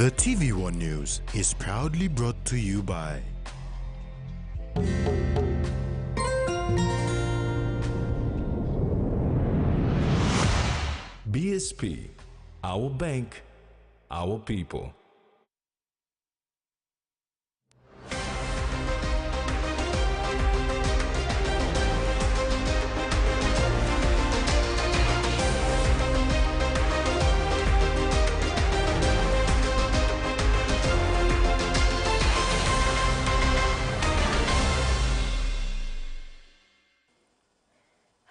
The TVWAN News is proudly brought to you by BSP, our bank, our people.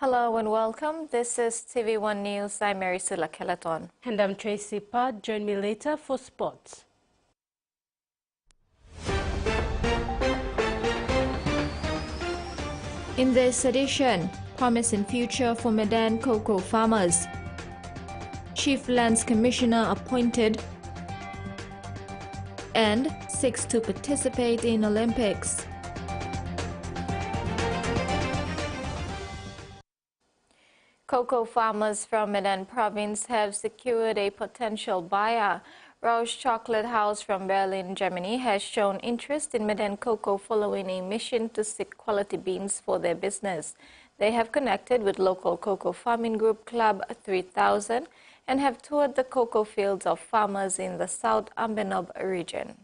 Hello and welcome. This is TV1 News. I'm Mary Sula Kelaton. And I'm Tracy Pat. Join me later for sports. In this edition, promising future for Medan cocoa farmers. Chief Lands Commissioner appointed and seeks to participate in Olympics. Cocoa farmers from Medan province have secured a potential buyer. Rausch Chocolate House from Berlin, Germany has shown interest in Medan cocoa following a mission to seek quality beans for their business. They have connected with local cocoa farming group Club 3000 and have toured the cocoa fields of farmers in the South Ambanob region.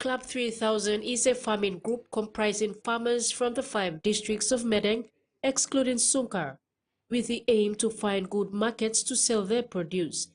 Club 3000 is a farming group comprising farmers from the 5 districts of Medan, excluding Sunkar, with the aim to find good markets to sell their produce.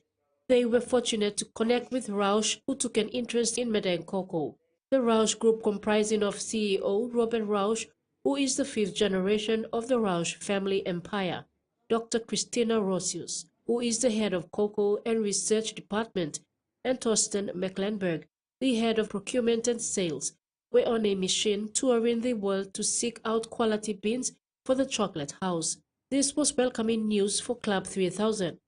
They were fortunate to connect with Rausch, who took an interest in Medan cocoa. The Rausch group, comprising of CEO Robert Rausch, who is the 5th generation of the Rausch family empire, Dr. Christina Rosius, who is the head of cocoa and research department, and Torsten Mecklenburg, the head of procurement and sales, were on a mission touring the world to seek out quality beans for the chocolate house. This was welcoming news for Club 3000,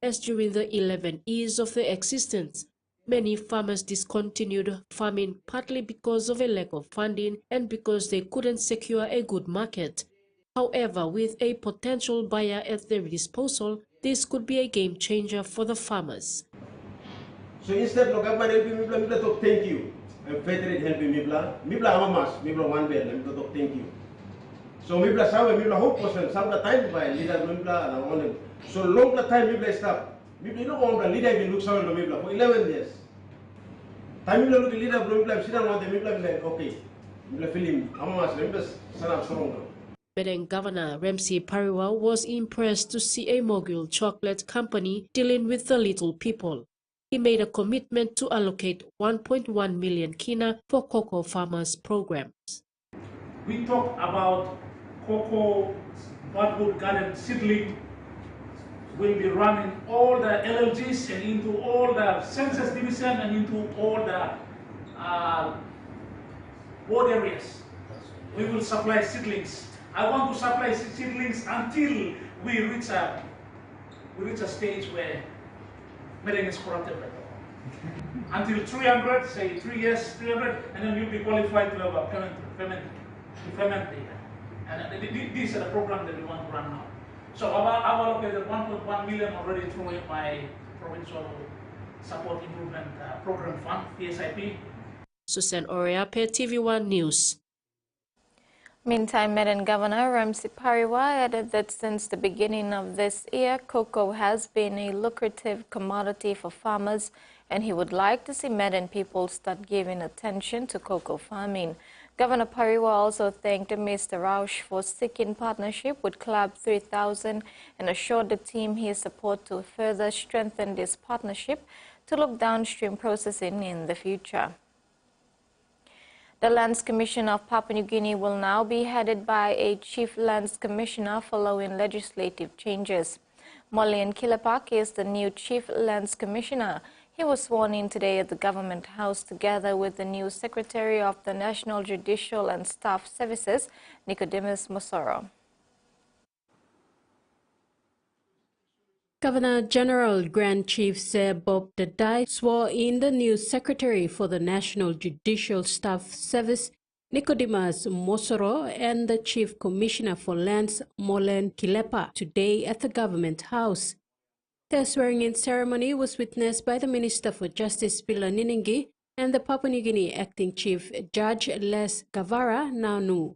as during the 11 years of their existence, many farmers discontinued farming partly because of a lack of funding and because they couldn't secure a good market. However, with a potential buyer at their disposal, this could be a game changer for the farmers. So instead of government helping me, I talk thank you. I'm federal helping me, me one bed, I talk thank you. So me sawe me hope person some the time by leader me and one so long the time me stop. Me no on the leader will look sawe me for 11 years. Time me look leader me sit down me like okay. Me film amas me sana strong. Medan Governor Ramsey Pariwal was impressed to see a mogul chocolate company dealing with the little people. He made a commitment to allocate 1.1 million kina for cocoa farmers programs. We talk about cocoa hardwood garden seedling will be running all the LLGs and into all the census division and into all the ward areas. We will supply seedlings. I want to supply seedlings until we reach a stage where Medan is corrupted by cocoa. Until 300, say 3 years, 300, and then you'll be qualified to have a ferment data. And these are the programs that we want to run now. So I've allocated 1.1 million already through my provincial support improvement program fund, PSIP. Susan Oriape, TV1 News. Meantime, Medan Governor Ramsey Pariwal added that since the beginning of this year, cocoa has been a lucrative commodity for farmers, and he would like to see Medan people start giving attention to cocoa farming. Governor Pariwal also thanked Mr. Rausch for seeking partnership with Club 3000 and assured the team his support to further strengthen this partnership to look downstream processing in the future. The Lands Commission of Papua New Guinea will now be headed by a Chief Lands Commissioner following legislative changes. Molian Kilepak is the new Chief Lands Commissioner. He was sworn in today at the Government House together with the new Secretary of the National Judicial and Staff Services, Nicodemus Mosoro. Governor General Grand Chief Sir Bob Dadai swore in the new Secretary for the National Judicial Staff Service, Nicodemus Mosoro, and the Chief Commissioner for Lands, Molen Kilepa, today at the Government House. The swearing-in ceremony was witnessed by the Minister for Justice Pila Niningi and the Papua New Guinea Acting Chief Judge Les Gavara Nanu.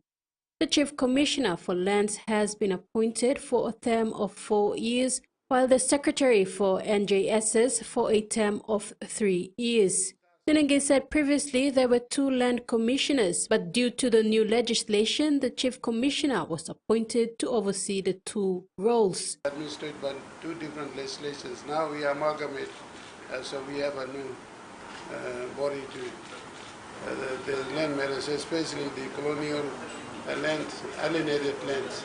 The Chief Commissioner for Lands has been appointed for a term of 4 years, while the Secretary for NJSs for a term of 3 years. Niningi said previously there were 2 land commissioners, but due to the new legislation, the Chief Commissioner was appointed to oversee the 2 roles. Administered by 2 different legislations. Now we amalgamate, so we have a new body to the land matters, especially the colonial land, alienated lands.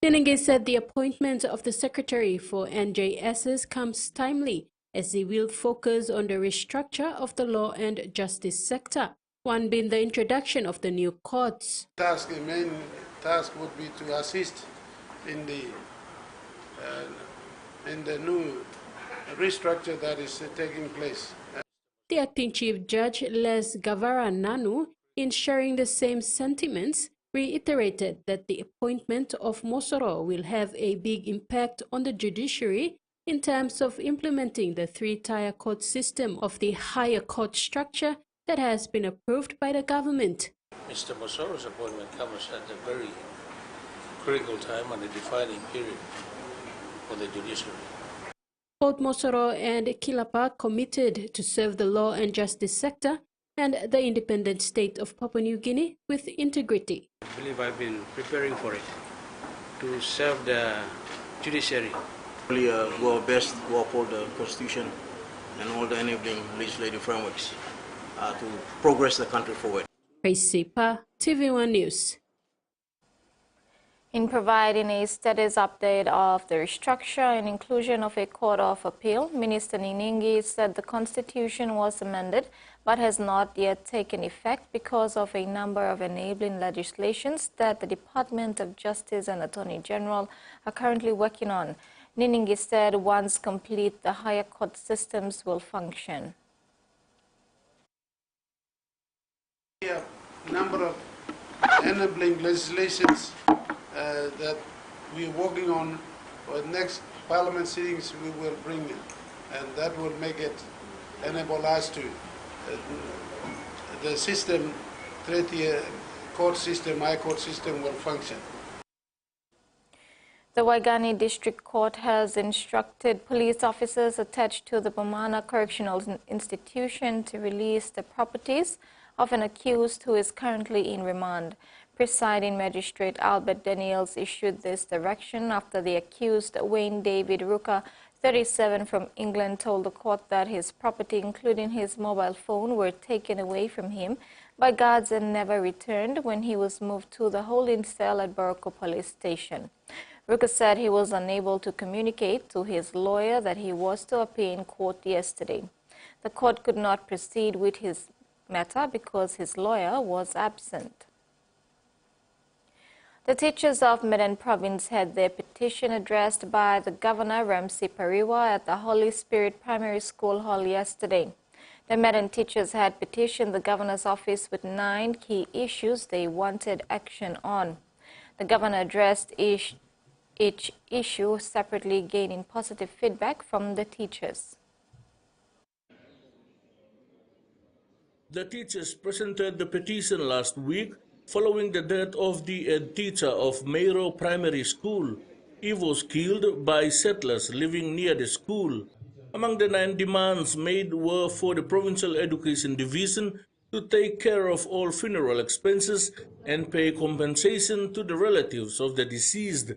Niningi said the appointment of the Secretary for NJSs comes timely, as he will focus on the restructure of the law and justice sector, one being the introduction of the new courts. The main task would be to assist in the new restructure that is taking place. The Acting Chief Judge Les Gavara Nanu, in sharing the same sentiments, reiterated that the appointment of Mosoro will have a big impact on the judiciary in terms of implementing the 3-tier court system of the higher court structure that has been approved by the government. Mr. Mosoro's appointment comes at a very critical time and a defining period for the judiciary. Both Mosoro and Kilapa committed to serve the law and justice sector and the independent state of Papua New Guinea with integrity. I believe I've been preparing for it, to serve the judiciary. We do our best to uphold the Constitution and all the enabling legislative frameworks to progress the country forward. Tracy Pa, TVWAN News. In providing a status update of the restructure and inclusion of a Court of Appeal, Minister Niningi said the Constitution was amended but has not yet taken effect because of a number of enabling legislations that the Department of Justice and Attorney General are currently working on. Niningi said once complete, the higher court systems will function. A number of enabling legislations that we are working on for the next parliament sittings we will bring in, and that will make it enable us to the system, 3-tier court system, high court system will function. The Waigani District Court has instructed police officers attached to the Bomana Correctional Institution to release the properties of an accused who is currently in remand. Presiding Magistrate Albert Daniels issued this direction after the accused, Wayne David Ruka, 37, from England, told the court that his property, including his mobile phone, were taken away from him by guards and never returned when he was moved to the holding cell at Boroko Police Station. Ruka said he was unable to communicate to his lawyer that he was to appear in court yesterday. The court could not proceed with his matter because his lawyer was absent. The teachers of Medan Province had their petition addressed by the Governor Ramsi Pariwa at the Holy Spirit Primary School Hall yesterday. The Medan teachers had petitioned the Governor's office with 9 key issues they wanted action on. The Governor addressed each issue separately, gaining positive feedback from the teachers. The teachers presented the petition last week following the death of the head teacher of Meiro Primary School. He was killed by settlers living near the school. Among the 9 demands made were for the Provincial Education Division to take care of all funeral expenses and pay compensation to the relatives of the deceased.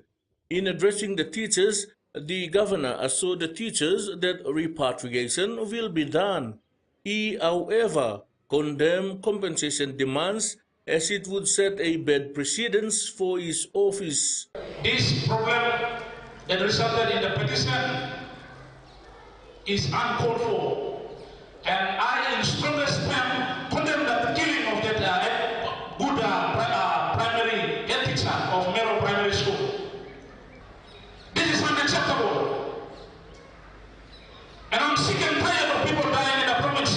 In addressing the teachers, the Governor assured the teachers that repatriation will be done. He, however, condemned compensation demands as it would set a bad precedence for his office. This problem that resulted in the petition is uncalled for, and I in strongest terms condemn the killing of that good primary head teacher of Meiro Primary School. This is unacceptable, and I'm sick and tired of people dying in the province.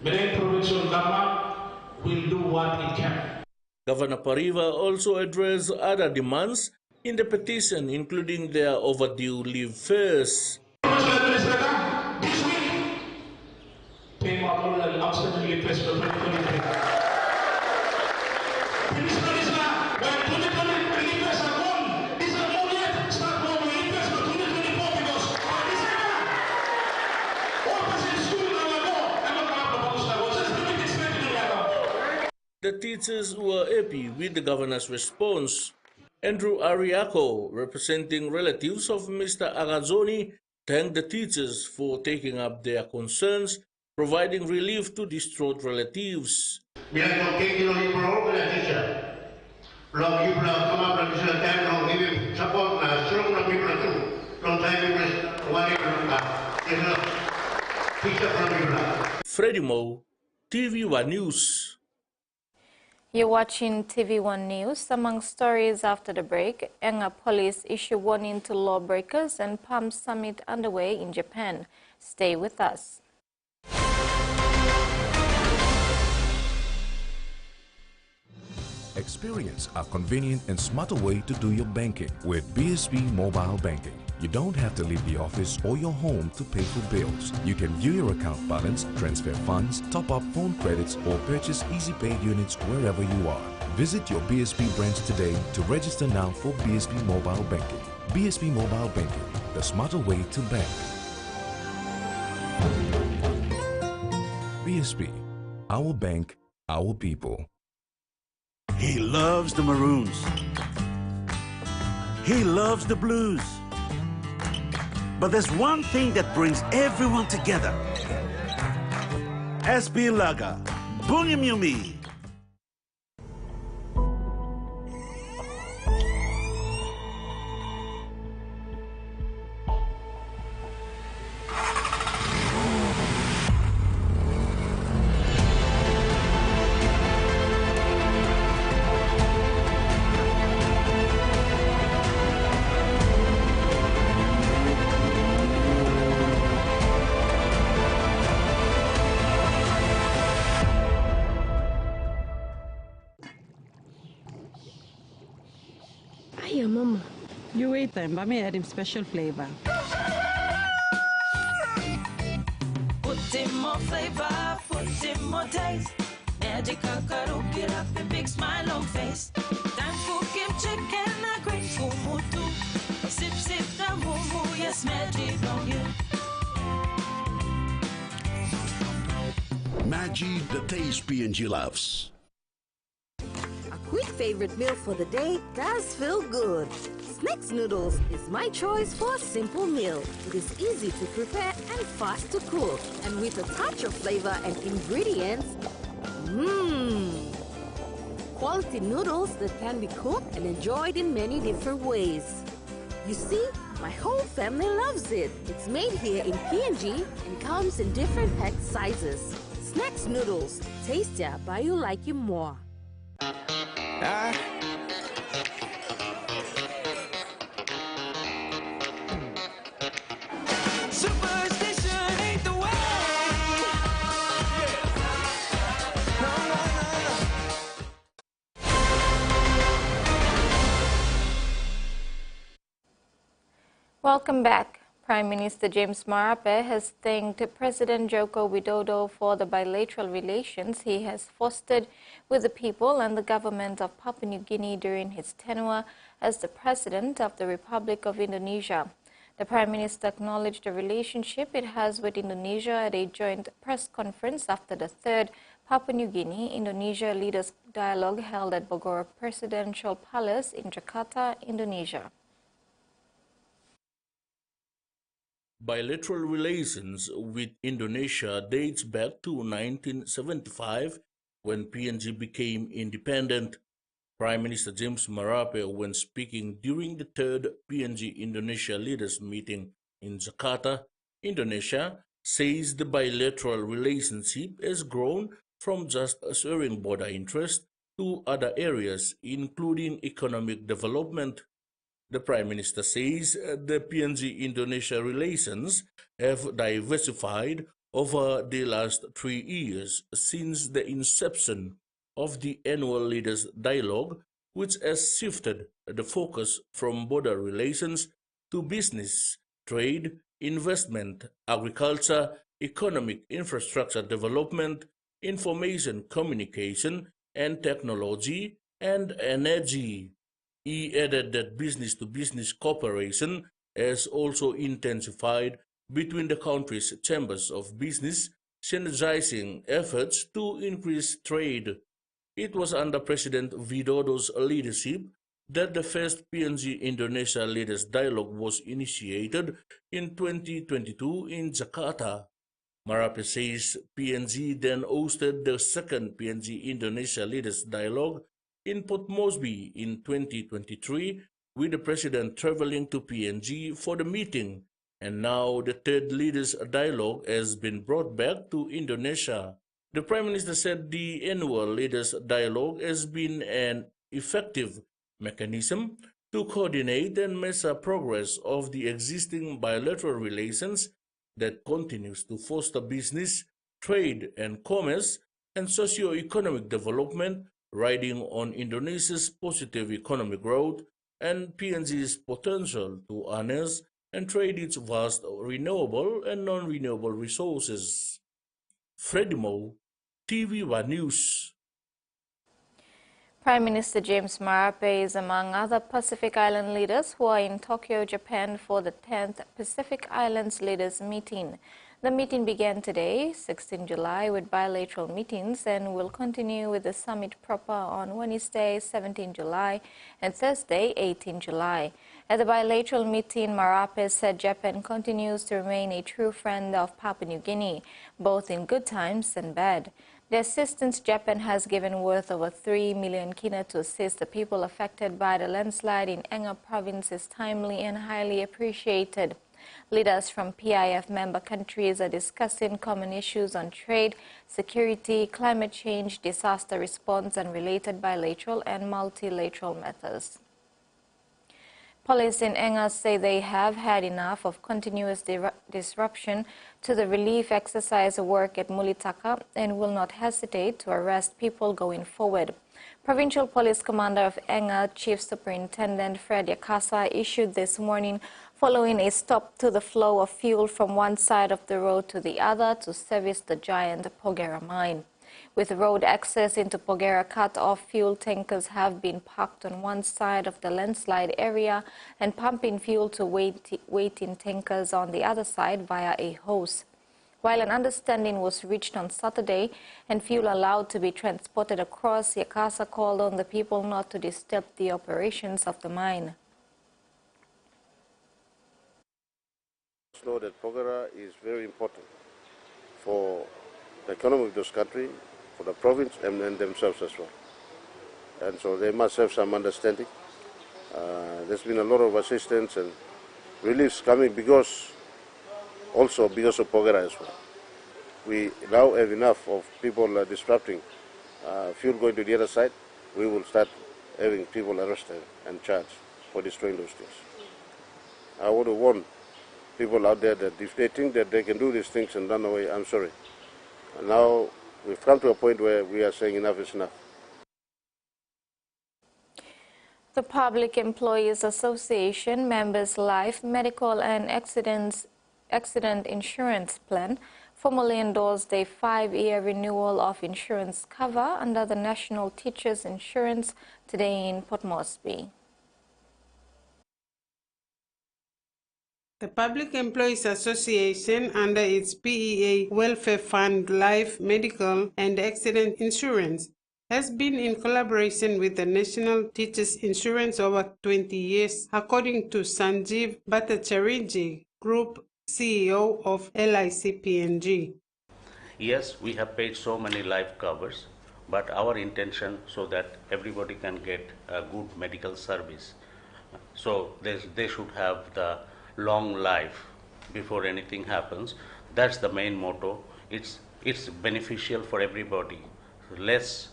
Medan provincial government will do what it can. Governor Pariva also addressed other demands in the petition, including their overdue leave fares. This week, pay mga tulad ng outstanding leave fares for 2023. Finish na when 2023 leave fares are gone. These are not yet. Start more leave fares for 2024 because this year, all person in school na ako, ay magkakapapagos na ako. Just do it expected na ako. The teachers were happy with the governor's response. Andrew Ariaco, representing relatives of Mr. Agazzoni, thanked the teachers for taking up their concerns, providing relief to distraught relatives. Bilang kau kini lagi perlu punya teacher, long you punya come up lagi sudah time long ini support na strong long you punya tu, long time you punya wali punya, itu teacher long you punya. Freddie Mo, TVWAN News. You're watching TV1 News. Among stories after the break, Enga police issue warning to lawbreakers and Palm Summit underway in Japan. Stay with us. Experience a convenient and smarter way to do your banking with BSB Mobile Banking. You don't have to leave the office or your home to pay for bills. You can view your account balance, transfer funds, top up phone credits, or purchase easy paid units wherever you are. Visit your BSB branch today to register now for BSB Mobile Banking. BSB Mobile Banking, the smarter way to bank. BSB, our bank, our people. He loves the Maroons. He loves the Blues. But there's one thing that brings everyone together. SB Laga, Bunyamyumi. Hiya, Mama. You wait time, but me add him special flavor. Put in more flavor, put in more taste. Magical cuddle, get up and big smile on face. Time for kimchi, can I great kumutu? Sip, sip, the moo, yes, magic on you. Maggi, the taste P&G loves. Quick favorite meal for the day does feel good. Snacks noodles is my choice for a simple meal. It is easy to prepare and fast to cook. And with a touch of flavor and ingredients, quality noodles that can be cooked and enjoyed in many different ways. You see, my whole family loves it. It's made here in P&G and comes in different pack sizes. Snacks noodles, tastier by you like you more. Superstition ain't the way. No, no, no. Welcome back. Prime Minister James Marape has thanked President Joko Widodo for the bilateral relations he has fostered with the people and the government of Papua New Guinea during his tenure as the President of the Republic of Indonesia. The Prime Minister acknowledged the relationship it has with Indonesia at a joint press conference after the third Papua New Guinea-Indonesia Leaders Dialogue held at Bogor Presidential Palace in Jakarta, Indonesia. Bilateral relations with Indonesia dates back to 1975 when PNG became independent. Prime Minister James Marape, when speaking during the third PNG-Indonesia leaders meeting in Jakarta, Indonesia, says the bilateral relationship has grown from just assuring border interest to other areas, including economic development. The Prime Minister says the PNG-Indonesia relations have diversified over the last 3 years since the inception of the annual Leaders Dialogue which has shifted the focus from border relations to business, trade, investment, agriculture, economic infrastructure development, information communication and technology, and energy. He added that business-to-business cooperation has also intensified between the countries' chambers of business, synergizing efforts to increase trade. It was under President Widodo's leadership that the first PNG Indonesia Leaders Dialogue was initiated in 2022 in Jakarta. Marape says PNG then hosted the second PNG Indonesia Leaders Dialogue in Port Moresby in 2023, with the President traveling to PNG for the meeting, and now the third Leaders Dialogue has been brought back to Indonesia. The Prime Minister said the annual Leaders Dialogue has been an effective mechanism to coordinate and measure progress of the existing bilateral relations that continues to foster business, trade and commerce, and socio-economic development, riding on Indonesia's positive economic growth and PNG's potential to harness and trade its vast renewable and non-renewable resources. Freddie Moe, TVWAN News. Prime Minister James Marape is among other Pacific Island leaders who are in Tokyo, Japan for the 10th Pacific Islands Leaders Meeting. The meeting began today, 16 July, with bilateral meetings and will continue with the summit proper on Wednesday, 17 July, and Thursday, 18 July. At the bilateral meeting, Marape said Japan continues to remain a true friend of Papua New Guinea, both in good times and bad. The assistance Japan has given worth over 3 million kina to assist the people affected by the landslide in Enga province is timely and highly appreciated. Leaders from PIF member countries are discussing common issues on trade, security, climate change, disaster response, and related bilateral and multilateral matters. Police in Enga say they have had enough of continuous disruption to the relief exercise work at Mulitaka and will not hesitate to arrest people going forward. Provincial Police Commander of Enga, Chief Superintendent Fred Yakasa, issued this morning following a stop to the flow of fuel from one side of the road to the other to service the giant Pogera mine. With road access into Pogera cut off, fuel tankers have been parked on one side of the landslide area and pumping fuel to waiting tankers on the other side via a hose. While an understanding was reached on Saturday and fuel allowed to be transported across, Yakasa called on the people not to disturb the operations of the mine. Know that Pogera is very important for the economy of this country, for the province and themselves as well. And so they must have some understanding. There's been a lot of assistance and reliefs coming also because of Pogera as well. We now have enough of people disrupting fuel going to the other side. We will start having people arrested and charged for destroying those things. I want to warn people out there that if they think that they can do these things and run away, I'm sorry. And now we've come to a point where we are saying enough is enough. The Public Employees Association members' life, medical and accident insurance plan formally endorsed a 5-year renewal of insurance cover under the National Teachers Insurance today in Port Moresby. The Public Employees Association, under its PEA Welfare Fund Life, Medical and Accident Insurance, has been in collaboration with the National Teachers Insurance over 20 years, according to Sanjeev Bhattacharjee, Group CEO of LIC PNG. Yes, we have paid so many life covers, but our intention so that everybody can get a good medical service. So they should have the long life before anything happens. That's the main motto. It's beneficial for everybody. Less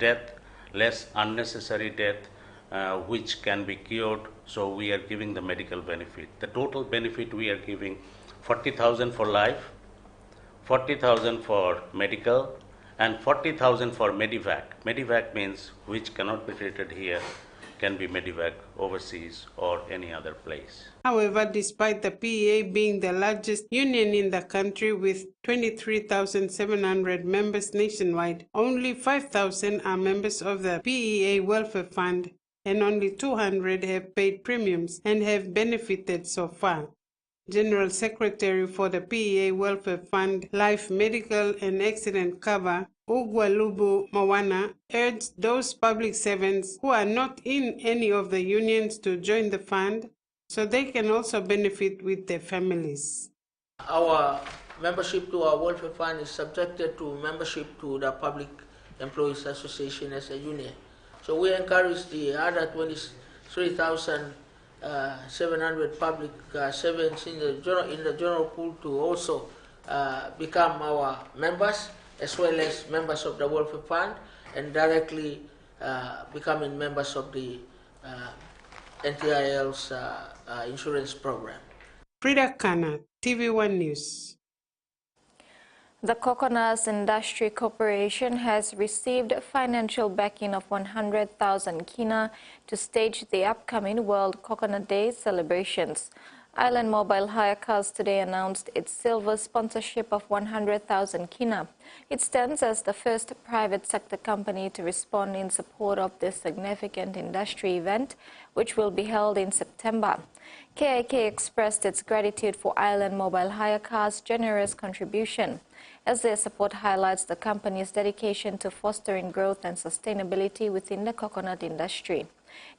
death, less unnecessary death, which can be cured. So we are giving the medical benefit. The total benefit we are giving 40,000 for life, 40,000 for medical, and 40,000 for Medivac. Medivac means which cannot be treated here, can be Medivac overseas or any other place. However, despite the PEA being the largest union in the country with 23,700 members nationwide, only 5,000 are members of the PEA Welfare Fund, and only 200 have paid premiums and have benefited so far. General Secretary for the PEA Welfare Fund Life Medical and Accident Cover, Ugwalubu Mawana, urged those public servants who are not in any of the unions to join the fund so they can also benefit with their families. Our membership to our welfare fund is subjected to membership to the Public Employees Association as a union. So we encourage the other 23,700 public servants in the general pool to also become our members, as well as members of the welfare fund, and directly becoming members of the NTIL's insurance program. Frida Kana, TVWAN News. The Coconuts Industry Corporation has received financial backing of 100,000 kina to stage the upcoming World Coconut Day celebrations. Island Mobile Hire Cars today announced its silver sponsorship of 100,000 kina. It stands as the first private sector company to respond in support of this significant industry event, which will be held in September. KIK expressed its gratitude for Island Mobile Hire Cars' generous contribution, as their support highlights the company's dedication to fostering growth and sustainability within the coconut industry.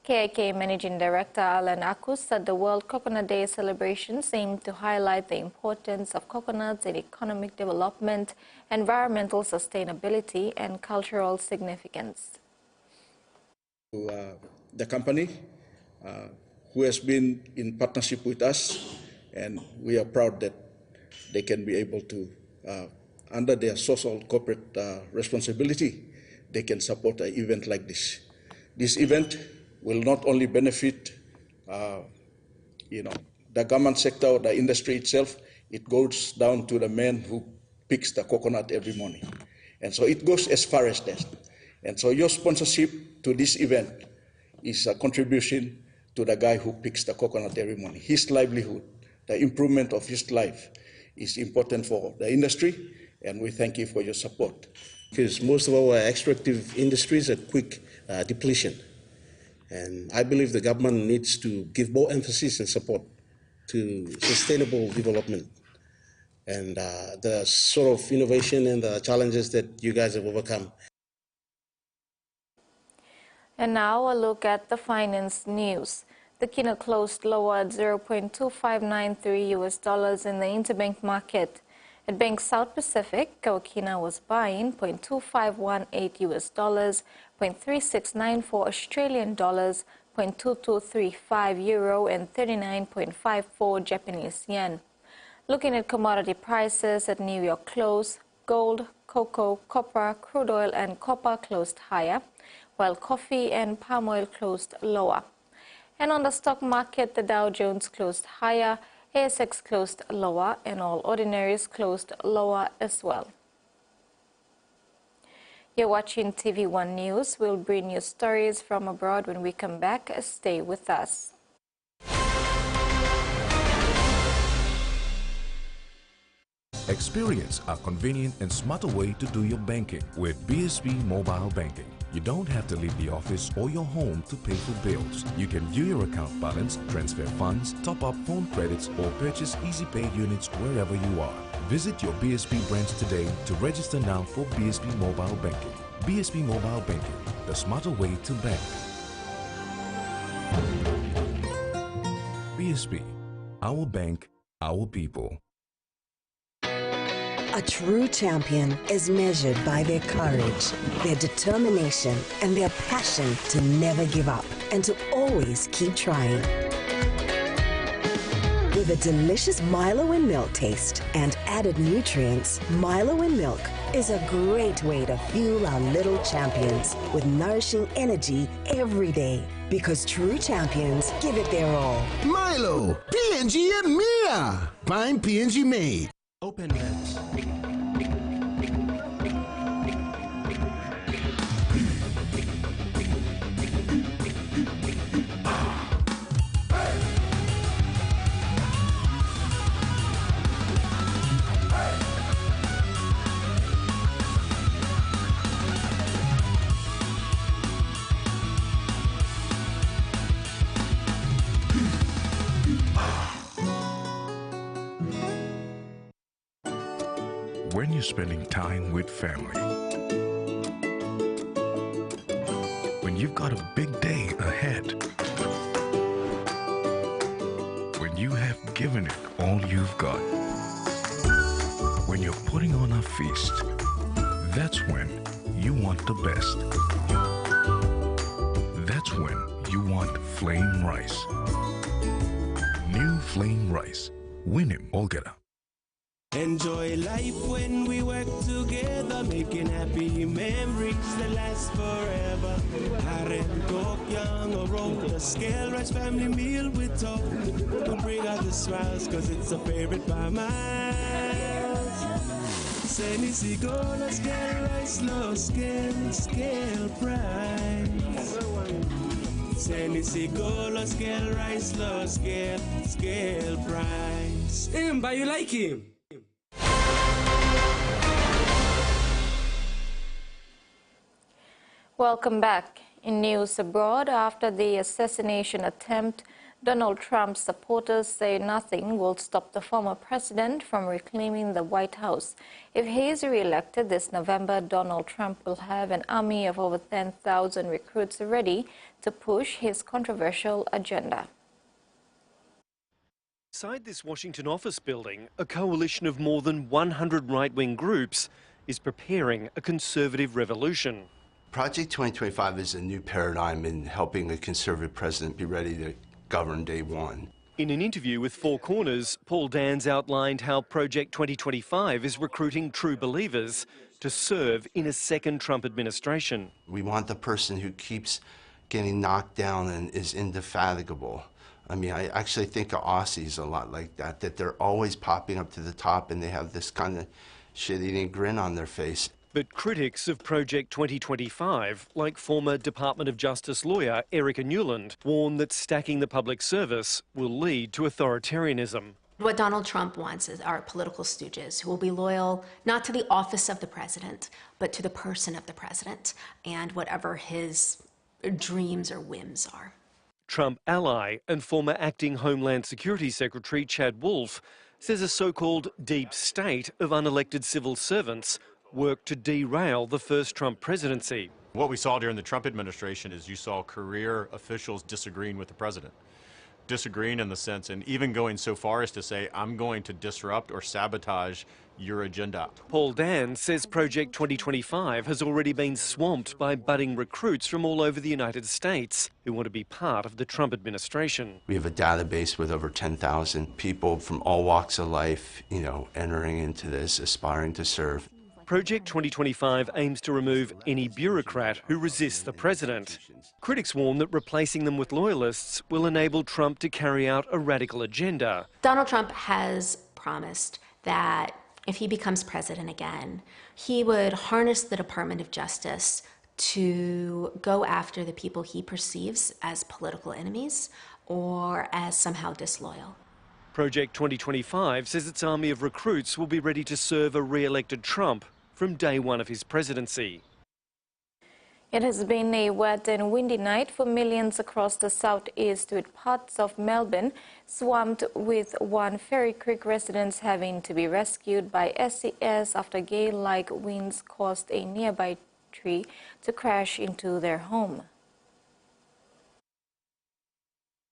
KIK Managing Director Alan Akus said the World Coconut Day celebrations aim to highlight the importance of coconuts in economic development, environmental sustainability, and cultural significance. The company who has been in partnership with us, and we are proud that they can be able to, under their social corporate responsibility, they can support an event like this. This event will not only benefit, the government sector or the industry itself. It goes down to the man who picks the coconut every morning, and so it goes as far as that. And so your sponsorship to this event is a contribution to the guy who picks the coconut every morning. His livelihood, the improvement of his life, is important for the industry, and we thank you for your support. Because most of our extractive industries are quick depletion. And I believe the government needs to give more emphasis and support to sustainable development and the sort of innovation and the challenges that you guys have overcome. And now a look at the finance news. The kina closed lower at $0.2593 US in the interbank market. At Bank South Pacific, our kina was buying $0.2518 US, $0.3694 Australian dollars, $0.2235 euro, and 39.54 Japanese yen. Looking at commodity prices at New York close, gold, cocoa, copper, crude oil, and copper closed higher, while coffee and palm oil closed lower. And on the stock market, the Dow Jones closed higher, ASX closed lower, and all ordinaries closed lower as well. You're watching TV1 News. We'll bring you stories from abroad when we come back. Stay with us. Experience a convenient and smarter way to do your banking with BSB Mobile Banking. You don't have to leave the office or your home to pay for bills. You can view your account balance, transfer funds, top up phone credits, or purchase Easy Pay units wherever you are. Visit your BSB branch today to register now for BSB Mobile Banking. BSB Mobile Banking, the smarter way to bank. BSB, our bank, our people. A true champion is measured by their courage, their determination, and their passion to never give up and to always keep trying. With a delicious Milo in milk taste and added nutrients, Milo in milk is a great way to fuel our little champions with nourishing energy every day. Because true champions give it their all. Milo, PNG and Mia. Find PNG made. Open Lens. spending time with family. When you've got a big day ahead. When you have given it all you've got. When you're putting on a feast. That's when you want the best. That's when you want Flame Rice. New Flame Rice. Win him all get up. Enjoy life when we work together, making happy memories that last forever. Karen, talk young or old, a scale rice family meal with toast. To bring out the smiles, cause it's a favorite by miles. Senisi go, no scale rice, no scale price. Senisi go, no scale rice, no scale price. Him, but you like him? Welcome back. In news abroad, after the assassination attempt, Donald Trump's supporters say nothing will stop the former president from reclaiming the White House. If he is re-elected this November, Donald Trump will have an army of over 10,000 recruits ready to push his controversial agenda. Inside this Washington office building, a coalition of more than 100 right-wing groups is preparing a conservative revolution. Project 2025 is a new paradigm in helping a conservative president be ready to govern day one. In an interview with Four Corners, Paul Dans outlined how Project 2025 is recruiting true believers to serve in a second Trump administration. We want the person who keeps getting knocked down and is indefatigable. I mean, I actually think of Aussies a lot like that they're always popping up to the top and they have this kind of shit-eating grin on their face. But critics of Project 2025, like former Department of Justice lawyer Erica Newland, warn that stacking the public service will lead to authoritarianism. What Donald Trump wants is our political stooges who will be loyal not to the office of the president, but to the person of the president and whatever his dreams or whims are. Trump ally and former acting Homeland Security Secretary Chad Wolf says a so-called deep state of unelected civil servants worked to derail the first Trump presidency. What we saw during the Trump administration is you saw career officials disagreeing with the president. Disagreeing in the sense, and even going so far as to say, I'm going to disrupt or sabotage your agenda. Paul Dan says Project 2025 has already been swamped by budding recruits from all over the United States who want to be part of the Trump administration. We have a database with over 10,000 people from all walks of life, entering into this, aspiring to serve. Project 2025 aims to remove any bureaucrat who resists the president. Critics warn that replacing them with loyalists will enable Trump to carry out a radical agenda. Donald Trump has promised that if he becomes president again, he would harness the Department of Justice to go after the people he perceives as political enemies or as somehow disloyal. Project 2025 says its army of recruits will be ready to serve a re-elected Trump from day one of his presidency. It has been a wet and windy night for millions across the southeast, with parts of Melbourne swamped, with one Ferry Creek residents having to be rescued by SES after gale-like winds caused a nearby tree to crash into their home.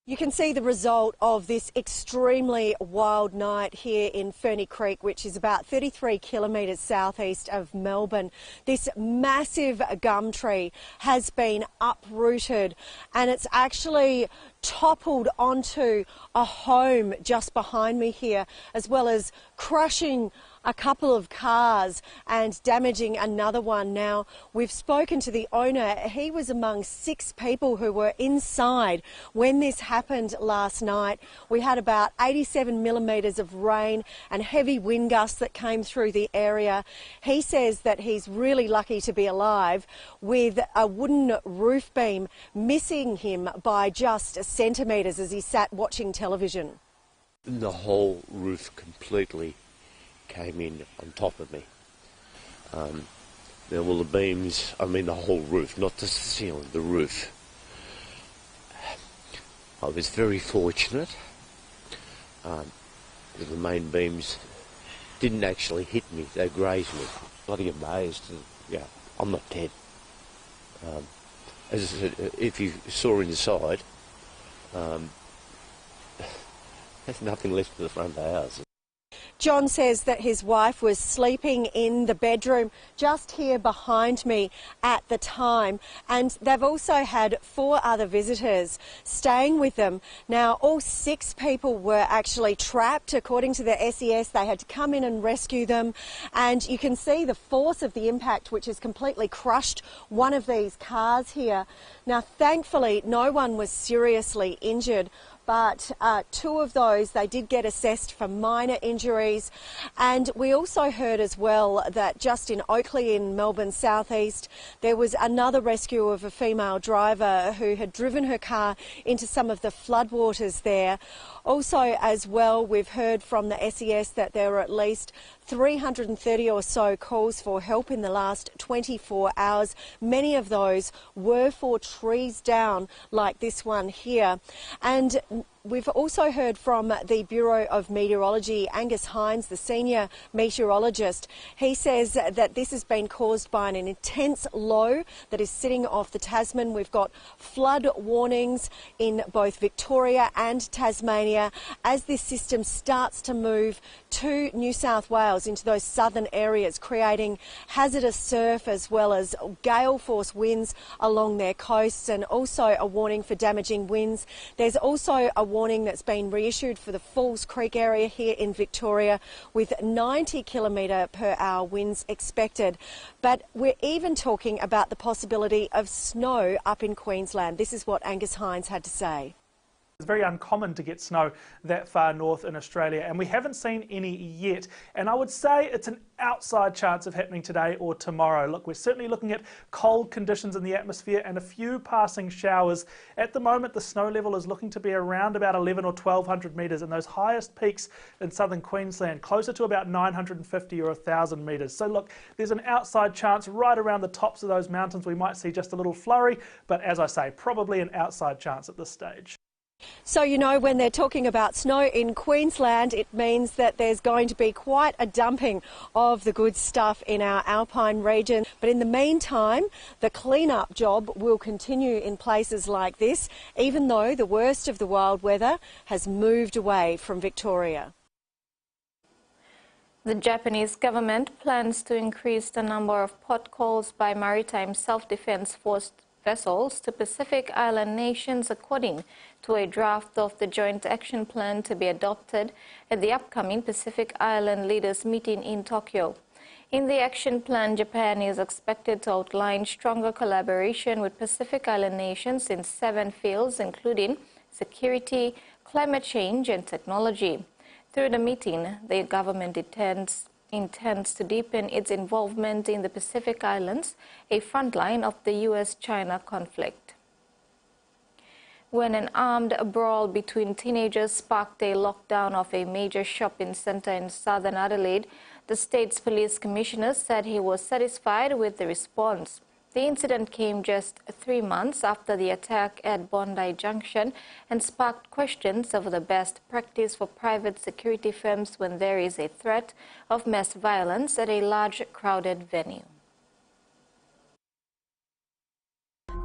You can see the result of this extremely wild night here in Ferny Creek, which is about 33 kilometres southeast of Melbourne. This massive gum tree has been uprooted and it's actually toppled onto a home just behind me here, as well as crushing a couple of cars and damaging another one. Now, we've spoken to the owner. He was among 6 people who were inside when this happened last night. We had about 87 millimetres of rain and heavy wind gusts that came through the area. He says that he's really lucky to be alive, with a wooden roof beam missing him by just centimetres as he sat watching television. The whole roof completely came in on top of me. There were the beams, the whole roof, not just the ceiling, the roof. I was very fortunate with the main beams didn't actually hit me, they grazed me. Bloody amazed. Yeah, I'm not dead. As I said, if you saw inside, there's nothing left to the front of the house. John says that his wife was sleeping in the bedroom just here behind me at the time, and they've also had 4 other visitors staying with them. Now, all 6 people were actually trapped. According to the SES, they had to come in and rescue them, and you can see the force of the impact, which has completely crushed one of these cars here. Now, thankfully, no one was seriously injured, but 2 of those, they did get assessed for minor injuries. And we also heard as well that just in Oakley in Melbourne southeast, there was another rescue of a female driver who had driven her car into some of the floodwaters there. Also as well, we've heard from the SES that there were at least 330 or so calls for help in the last 24 hours. Many of those were for trees down like this one here. And we've also heard from the Bureau of Meteorology, Angus Hines, the senior meteorologist. He says that this has been caused by an intense low that is sitting off the Tasman. We've got flood warnings in both Victoria and Tasmania as this system starts to move to New South Wales into those southern areas, creating hazardous surf as well as gale force winds along their coasts, and also a warning for damaging winds. There's also a warning that's been reissued for the Falls Creek area here in Victoria with 90 km/h winds expected. But we're even talking about the possibility of snow up in Queensland. This is what Angus Hines had to say. It's very uncommon to get snow that far north in Australia, and we haven't seen any yet. And I would say it's an outside chance of happening today or tomorrow. Look, we're certainly looking at cold conditions in the atmosphere and a few passing showers. At the moment, the snow level is looking to be around about 11 or 1200 metres, and those highest peaks in southern Queensland closer to about 950 or 1000 metres. So look, there's an outside chance right around the tops of those mountains. We might see just a little flurry, but as I say, probably an outside chance at this stage. So, you know, when they're talking about snow in Queensland, it means that there's going to be quite a dumping of the good stuff in our alpine region. But in the meantime, the clean-up job will continue in places like this, even though the worst of the wild weather has moved away from Victoria. The Japanese government plans to increase the number of port calls by maritime self-defense force vessels to Pacific Island nations according to a draft of the Joint Action Plan to be adopted at the upcoming Pacific Island Leaders Meeting in Tokyo. In the action plan, Japan is expected to outline stronger collaboration with Pacific Island nations in 7 fields, including security, climate change and technology. Through the meeting, the government intends to deepen its involvement in the Pacific Islands, a front line of the US-China conflict. When an armed brawl between teenagers sparked a lockdown of a major shopping centre in southern Adelaide, the state's police commissioner said he was satisfied with the response. The incident came just 3 months after the attack at Bondi Junction and sparked questions over the best practice for private security firms when there is a threat of mass violence at a large, crowded venue.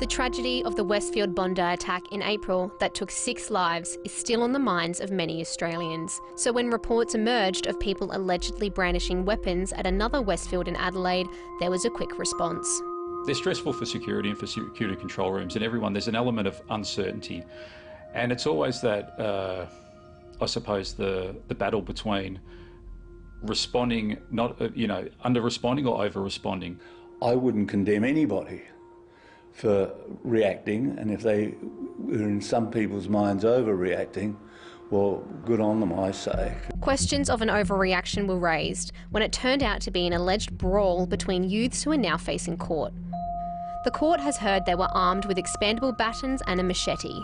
The tragedy of the Westfield Bondi attack in April that took 6 lives is still on the minds of many Australians. So when reports emerged of people allegedly brandishing weapons at another Westfield in Adelaide, there was a quick response. They're stressful for security and for security control rooms and everyone. There's an element of uncertainty. And it's always that, I suppose, the battle between responding, under-responding or over-responding. I wouldn't condemn anybody for reacting, and if they were in some people's minds overreacting, well, good on them, I say. Questions of an overreaction were raised when it turned out to be an alleged brawl between youths who are now facing court. The court has heard they were armed with expandable batons and a machete.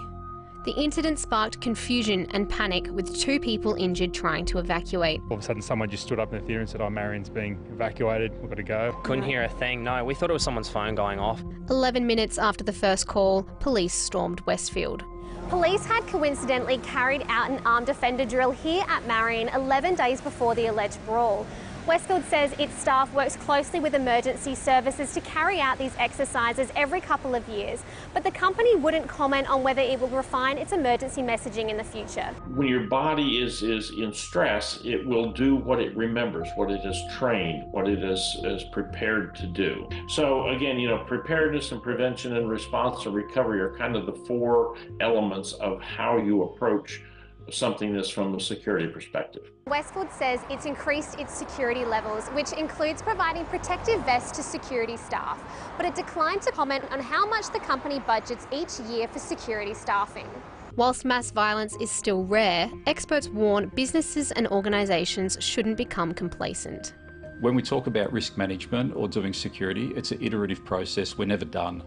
The incident sparked confusion and panic, with 2 people injured trying to evacuate. All of a sudden someone just stood up in the theatre and said, "Oh, Marion's being evacuated, we've got to go." Couldn't hear a thing, no. We thought it was someone's phone going off. 11 minutes after the first call, police stormed Westfield. Police had coincidentally carried out an armed offender drill here at Marion 11 days before the alleged brawl. Westfield says its staff works closely with emergency services to carry out these exercises every couple of years, but the company wouldn't comment on whether it will refine its emergency messaging in the future. When your body is in stress, it will do what it remembers, what it is trained, what it is prepared to do. So again, preparedness and prevention and response and recovery are kind of the four elements of how you approach something that's from a security perspective. Westfield says it's increased its security levels, which includes providing protective vests to security staff, but it declined to comment on how much the company budgets each year for security staffing. Whilst mass violence is still rare, experts warn businesses and organisations shouldn't become complacent. When we talk about risk management or doing security, it's an iterative process. We're never done.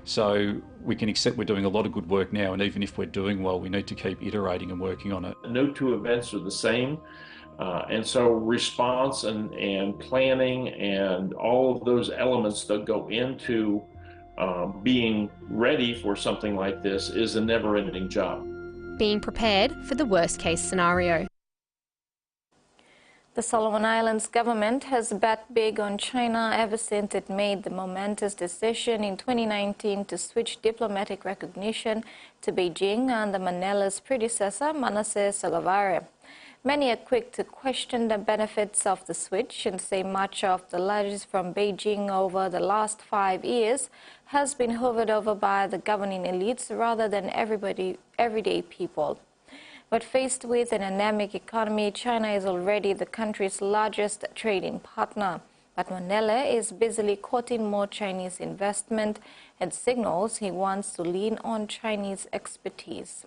So we can accept we're doing a lot of good work now, and even if we're doing well, we need to keep iterating and working on it. No two events are the same, and so response and planning and all of those elements that go into being ready for something like this is a never-ending job. Being prepared for the worst-case scenario. The Solomon Islands government has bet big on China ever since it made the momentous decision in 2019 to switch diplomatic recognition to Beijing under Manila's predecessor, Manasseh Salaverry. Many are quick to question the benefits of the switch and say much of the letters from Beijing over the last 5 years has been hovered over by the governing elites rather than everyday people. But faced with an anemic economy, China is already the country's largest trading partner. But Manila is busily courting more Chinese investment and signals he wants to lean on Chinese expertise.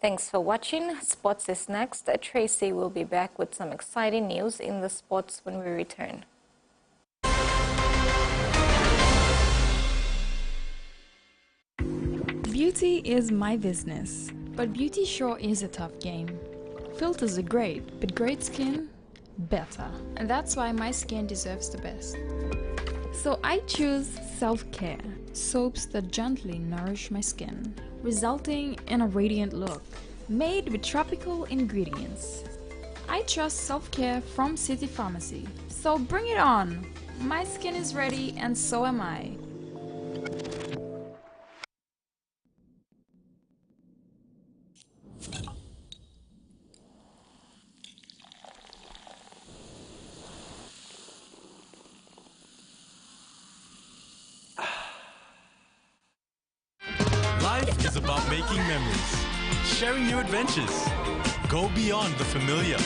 Thanks for watching. Sports is next. Tracy will be back with some exciting news in the sports when we return. Beauty is my business, but beauty sure is a tough game. Filters are great, but great skin, better. And that's why my skin deserves the best. So I choose self-care, soaps that gently nourish my skin, resulting in a radiant look, made with tropical ingredients. I trust self-care from City Pharmacy, so bring it on! My skin is ready and so am I. Life is about making memories, sharing new adventures. Go beyond the familiar.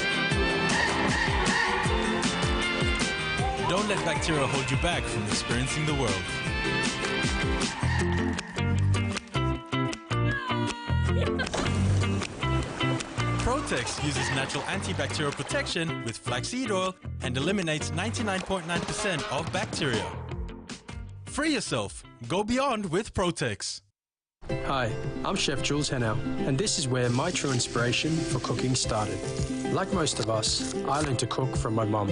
Don't let bacteria hold you back from experiencing the world. Protex uses natural antibacterial protection with flaxseed oil and eliminates 99.9% of bacteria. Free yourself. Go beyond with Protex. Hi, I'm Chef Jules Henao, and this is where my true inspiration for cooking started. Like most of us, I learned to cook from my mum.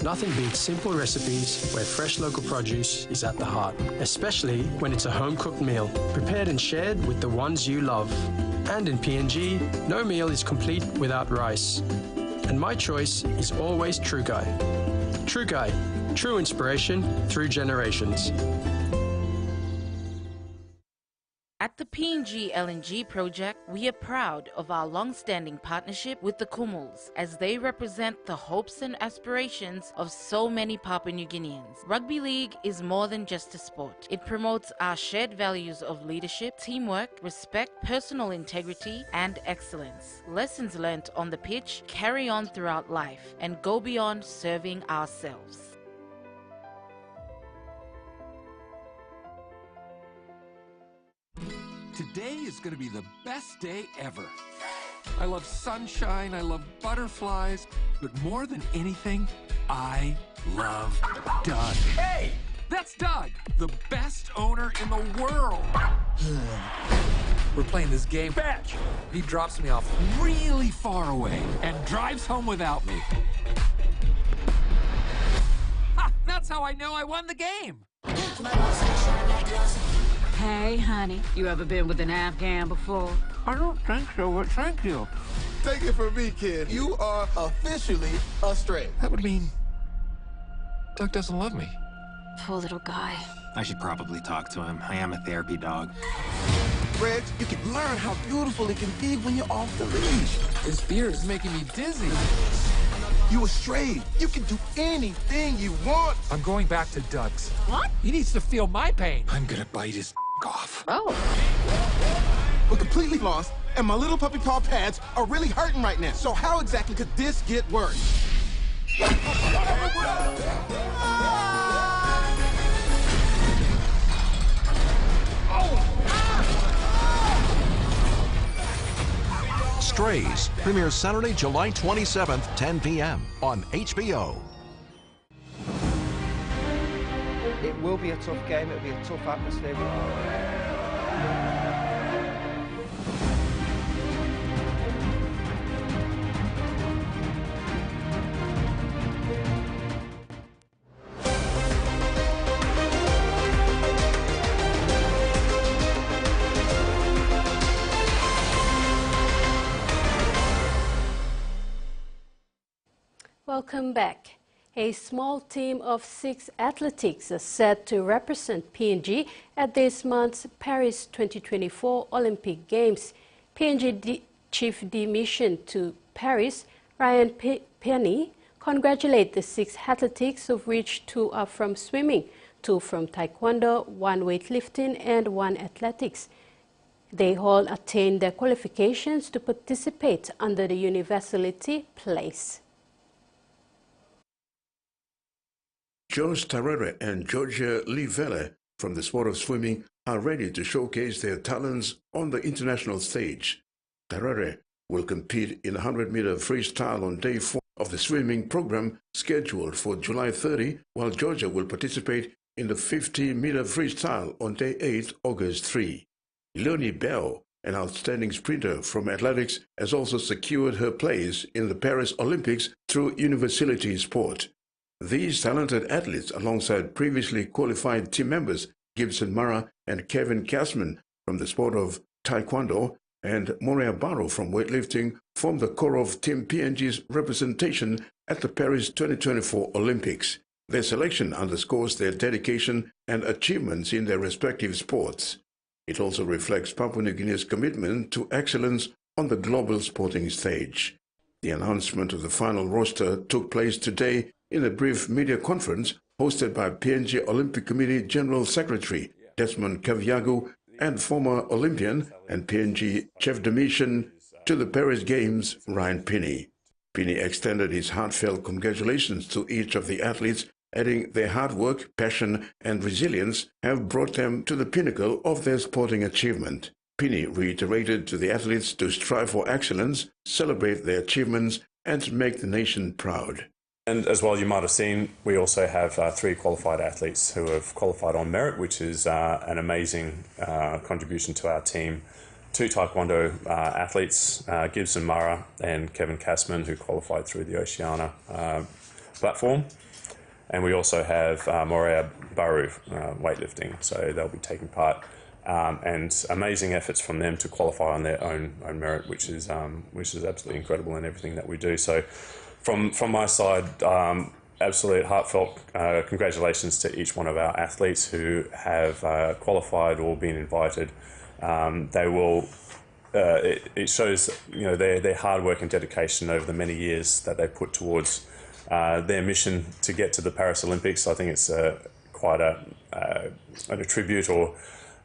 Nothing beats simple recipes where fresh local produce is at the heart, especially when it's a home-cooked meal, prepared and shared with the ones you love. And in PNG, no meal is complete without rice. And my choice is always True Guy. True Guy, true inspiration through generations. At the PNG LNG project, we are proud of our long-standing partnership with the Kumuls, as they represent the hopes and aspirations of so many Papua New Guineans. Rugby league is more than just a sport. It promotes our shared values of leadership, teamwork, respect, personal integrity, and excellence. Lessons learnt on the pitch carry on throughout life and go beyond serving ourselves. Today is going to be the best day ever. I love sunshine, I love butterflies, but more than anything, I love Doug. Hey, that's Doug, the best owner in the world. We're playing this game. Fetch! He drops me off really far away and drives home without me. Ha! That's how I know I won the game. Hey, honey, you ever been with an Afghan before? I don't think so, but thank you. Take it from me, kid. You are officially a stray. That would mean Doug doesn't love me. Poor little guy. I should probably talk to him. I am a therapy dog. Reg, you can learn how beautiful it can be when you're off the leash. This beer is making me dizzy. You a stray. You can do anything you want. I'm going back to Doug's. What? He needs to feel my pain. I'm gonna bite his off. Oh. We're completely lost, and my little puppy paw pads are really hurting right now. So how exactly could this get worse? Strays premieres Saturday, July 27th, 10 p.m. on HBO. It will be a tough game. It'll be a tough atmosphere. Welcome back. A small team of 6 athletics is set to represent PNG at this month's Paris 2024 Olympic Games. PNG Chief de Mission to Paris, Ryan Penny, congratulates the 6 athletics, of which 2 are from swimming, 2 from taekwondo, 1 weightlifting and 1 athletics. They all attained their qualifications to participate under the universality place. Joyce Tarere and Georgia Livelle from the sport of swimming are ready to showcase their talents on the international stage. Tarere will compete in 100-meter freestyle on day 4 of the swimming program scheduled for July 30, while Georgia will participate in the 50-meter freestyle on day 8, August 3. Leonie Bell, an outstanding sprinter from athletics, has also secured her place in the Paris Olympics through universality sport. These talented athletes, alongside previously qualified team members Gibson Mara and Kevin Kasman from the sport of taekwondo and Morea Barrow from weightlifting, form the core of Team PNG's representation at the Paris 2024 Olympics. Their selection underscores their dedication and achievements in their respective sports. It also reflects Papua New Guinea's commitment to excellence on the global sporting stage. The announcement of the final roster took place today in a brief media conference hosted by PNG Olympic Committee General Secretary Desmond Kaviagu and former Olympian and PNG Chef de Mission to the Paris Games, Ryan Penny. Penny extended his heartfelt congratulations to each of the athletes, adding their hard work, passion and resilience have brought them to the pinnacle of their sporting achievement. Penny reiterated to the athletes to strive for excellence, celebrate their achievements and make the nation proud. And as well, you might have seen, we also have 3 qualified athletes who have qualified on merit, which is an amazing contribution to our team. 2 taekwondo athletes, Gibson Mara and Kevin Kasman, who qualified through the Oceania platform. And we also have Morea Barrow weightlifting, so they'll be taking part. And amazing efforts from them to qualify on their own merit, which is absolutely incredible in everything that we do. So from my side, absolute heartfelt congratulations to each one of our athletes who have qualified or been invited. They will. It shows their hard work and dedication over the many years that they put towards their mission to get to the Paris Olympics. I think it's quite a tribute or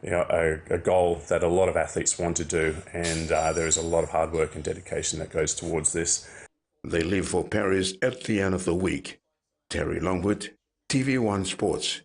a goal that a lot of athletes want to do, and there is a lot of hard work and dedication that goes towards this. They leave for Paris at the end of the week. Terry Longwood, TVWAN Sports.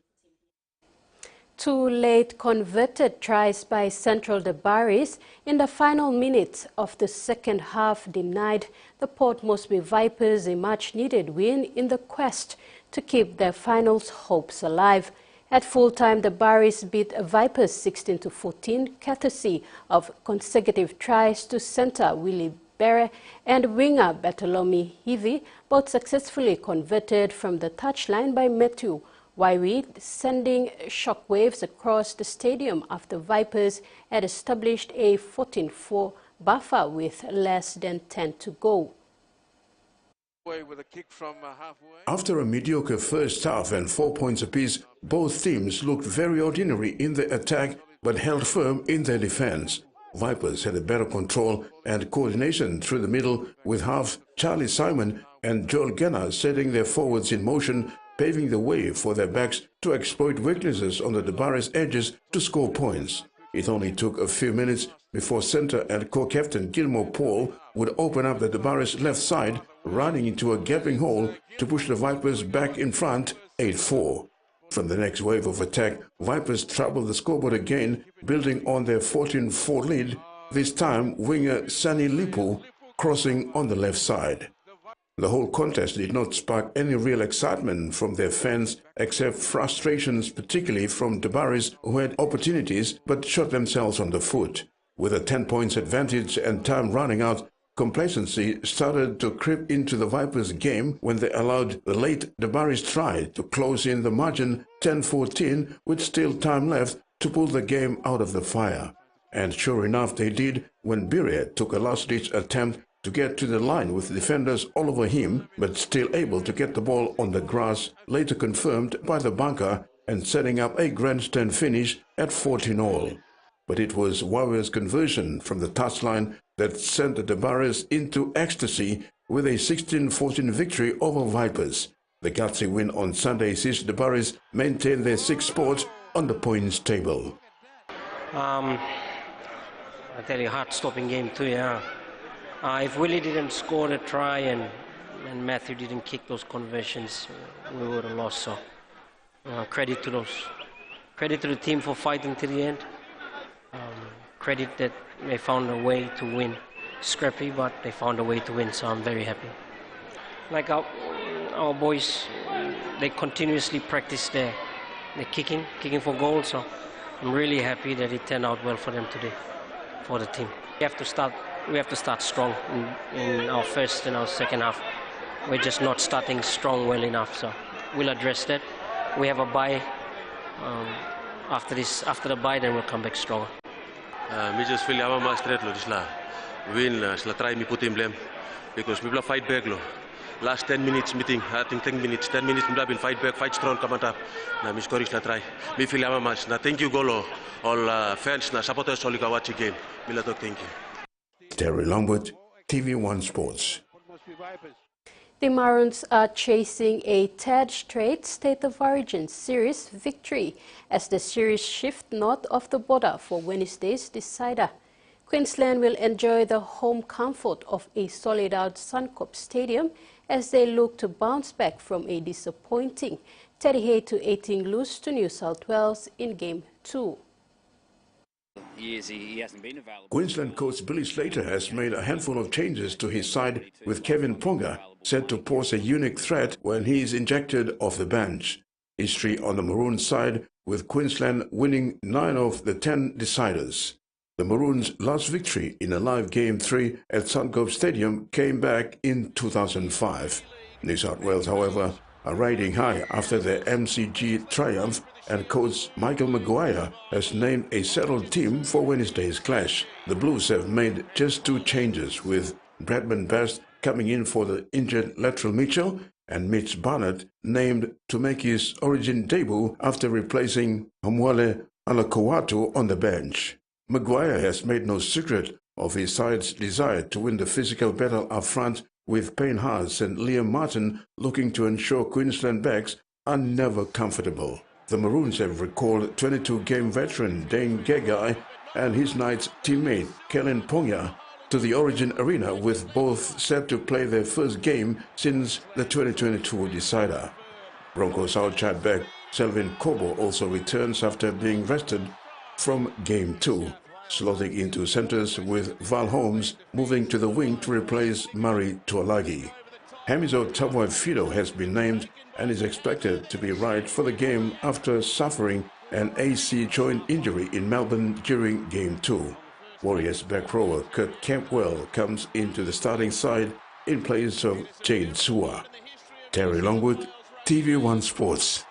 2 late converted tries by Central Dabaris in the final minutes of the second half denied the Port Moresby Vipers a much-needed win in the quest to keep their finals hopes alive. At full-time, the Dabaris beat Vipers 16-14, courtesy of consecutive tries to centre Willie Bere and winger Bartolome Hivi, both successfully converted from the touchline by Matthew Waiweed sending shockwaves across the stadium after Vipers had established a 14-4 buffer with less than 10 to go. After a mediocre first half and 4 points apiece, both teams looked very ordinary in their attack but held firm in their defense. Vipers had a better control and coordination through the middle, with half Charlie Simon and Joel Genna setting their forwards in motion, paving the way for their backs to exploit weaknesses on the Debaris edges to score points. It only took a few minutes before centre and co-captain Gilmore Paul would open up the Debaris left side, running into a gaping hole to push the Vipers back in front 8-4. From the next wave of attack, Vipers troubled the scoreboard again, building on their 14-4 lead, this time winger Sunny Lipu crossing on the left side. The whole contest did not spark any real excitement from their fans, except frustrations particularly from Debaris, who had opportunities but shot themselves on the foot. With a 10 points advantage and time running out, complacency started to creep into the Vipers' game when they allowed the late Debaris try to close in the margin 10-14 with still time left to pull the game out of the fire. And sure enough they did when Birre took a last-ditch attempt to get to the line with defenders all over him, but still able to get the ball on the grass, later confirmed by the bunker and setting up a grandstand finish at 14-all. But it was Warriors' conversion from the touchline that sent the Debaris into ecstasy with a 16-14 victory over Vipers. The gutsy win on Sunday sees Debaris maintain their 6th spot on the points table. I tell you, heart-stopping game too, yeah. If Willie didn't score the try and Matthew didn't kick those conversions, we would have lost. So credit to the team for fighting to the end. Credit that they found a way to win. Scrappy, but they found a way to win, so I'm very happy. Like our boys, they continuously practice their kicking for goals, so I'm really happy that it turned out well for them today, for the team. We have to start strong in our first and our second half. We're just not starting strong well enough, so we'll address that. We have a bye. After the bye, then we'll come back stronger. Me just feel I'm a straight lo disla win la try me put in blame because we will fight back lo. Last 10 minutes meeting, I think 10 minutes we will fight back, fight strong, come on top. Na me score la try. Me feel I'm a match. Na thank you golo all fans na supporters all watch again. Me la talk thank you. Terry Longwood, TV1 Sports. The Maroons are chasing a third straight State of Origin Series victory as the series shift north of the border for Wednesday's decider. Queensland will enjoy the home comfort of a sold-out Suncorp Stadium as they look to bounce back from a disappointing 38-18 lose to New South Wales in Game 2. He hasn't been available. Queensland coach Billy Slater has made a handful of changes to his side, with Kevin Ponga set to pose a unique threat when he is injected off the bench. History on the Maroons side, with Queensland winning 9 of the 10 deciders. The Maroons' last victory in a live Game 3 at Suncorp Stadium came back in 2005. New South Wales, however, are riding high after their MCG triumph, and coach Michael Maguire has named a settled team for Wednesday's clash. The Blues have made just 2 changes, with Bradman Best coming in for the injured Latrell Mitchell and Mitch Barnett named to make his Origin debut after replacing Hamwale Alakowatu on the bench. Maguire has made no secret of his side's desire to win the physical battle up front, with Payne Haas and Liam Martin looking to ensure Queensland backs are never comfortable. The Maroons have recalled 22-game veteran Dane Gagai and his Knights teammate Kellen Ponga to the Origin arena, with both set to play their first game since the 2022 decider. Broncos outside back Selvin Kobo also returns after being rested from Game 2, slotting into centres with Val Holmes moving to the wing to replace Murray Tuolagi. Hamiso Tabuai-Fidow has been named and is expected to be right for the game after suffering an AC joint injury in Melbourne during Game 2. Warriors back rower Kurt Campbell comes into the starting side in place of Jade Sua. Terry Longwood, TV1 Sports.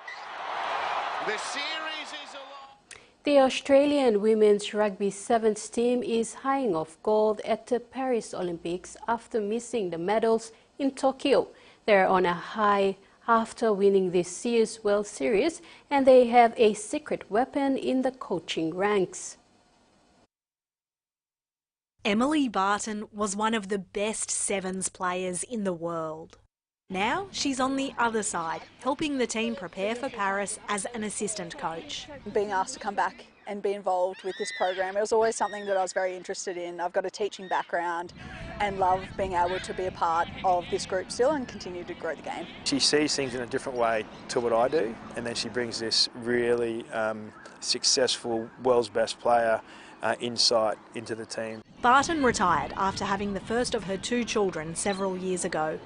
The series is alive. The Australian women's rugby sevens team is eyeing off gold at the Paris Olympics after missing the medals in Tokyo. They're on a high after winning this year's World Series, and they have a secret weapon in the coaching ranks. Emily Barton was one of the best sevens players in the world. Now she's on the other side, helping the team prepare for Paris as an assistant coach. Being asked to come back and be involved with this program, it was always something that I was very interested in. I've got a teaching background and love being able to be a part of this group still and continue to grow the game. She sees things in a different way to what I do, and then she brings this really successful, world's best player insight into the team. Barton retired after having the first of her 2 children several years ago.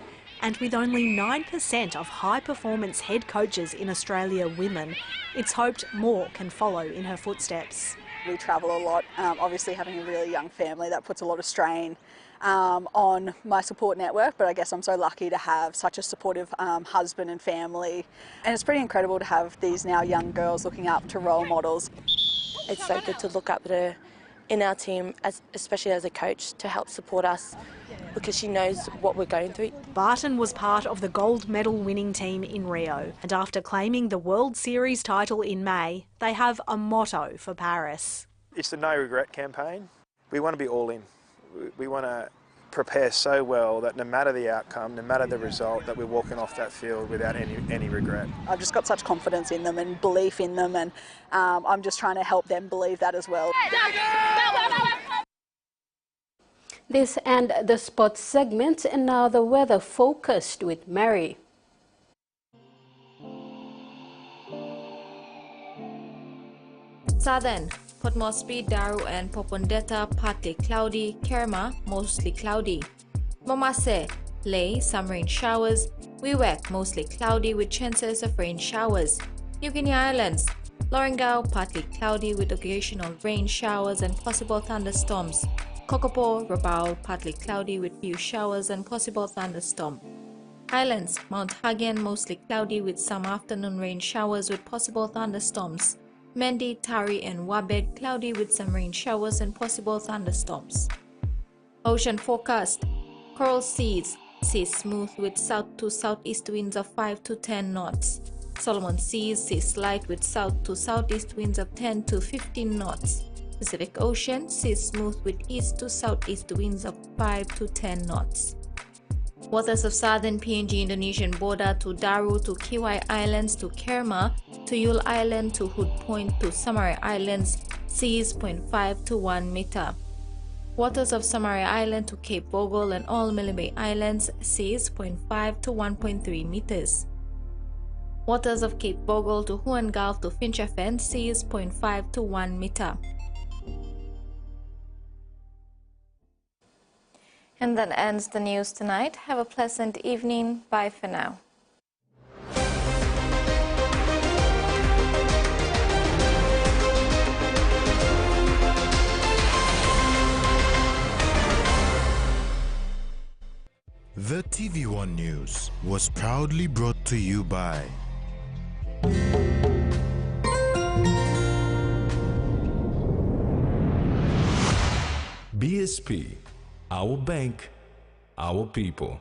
And with only 9% of high-performance head coaches in Australia women, it's hoped more can follow in her footsteps. We travel a lot. Obviously having a really young family, that puts a lot of strain on my support network, but I guess I'm so lucky to have such a supportive husband and family. And it's pretty incredible to have these now young girls looking up to role models. It's so good to look up to her in our team, especially as a coach, to help support us because she knows what we're going through. Barton was part of the gold medal winning team in Rio, and after claiming the World Series title in May, they have a motto for Paris. It's the no regret campaign. We want to be all in. We want to prepare so well that no matter the outcome, no matter the result, that we're walking off that field without any regret. I've just got such confidence in them and belief in them, and I'm just trying to help them believe that as well. This and the sports segment, and now the weather focused with Mary. Southern, Port Moresby, Daru and Popondetta, partly cloudy. Kerma, mostly cloudy. Momase, Ley, some rain showers. Wewak, mostly cloudy with chances of rain showers. New Guinea Islands, Lorengau, partly cloudy with occasional rain showers and possible thunderstorms. Kokopo, Rabaul, partly cloudy with few showers and possible thunderstorm. Islands, Mount Hagen, mostly cloudy with some afternoon rain showers with possible thunderstorms. Mendi, Tari and Wabed, cloudy with some rain showers and possible thunderstorms. Ocean forecast. Coral seas, seas smooth with south to southeast winds of 5 to 10 knots. Solomon seas, seas light with south to southeast winds of 10 to 15 knots. Pacific Ocean, seas smooth with east to southeast winds of 5 to 10 knots. Waters of southern PNG Indonesian border to Daru to Kiwai Islands to Kerma to Yule Island to Hood Point to Samarai Islands, seas 0.5 to 1 meter. Waters of Samarai Island to Cape Bogle and all Milne Islands, seas 0.5 to 1.3 meters. Waters of Cape Bogle to Huon Gulf to Fincher Fen, seas 0.5 to 1 meter. And that ends the news tonight. Have a pleasant evening. Bye for now. The TVWAN News was proudly brought to you by BSP, our bank, our people.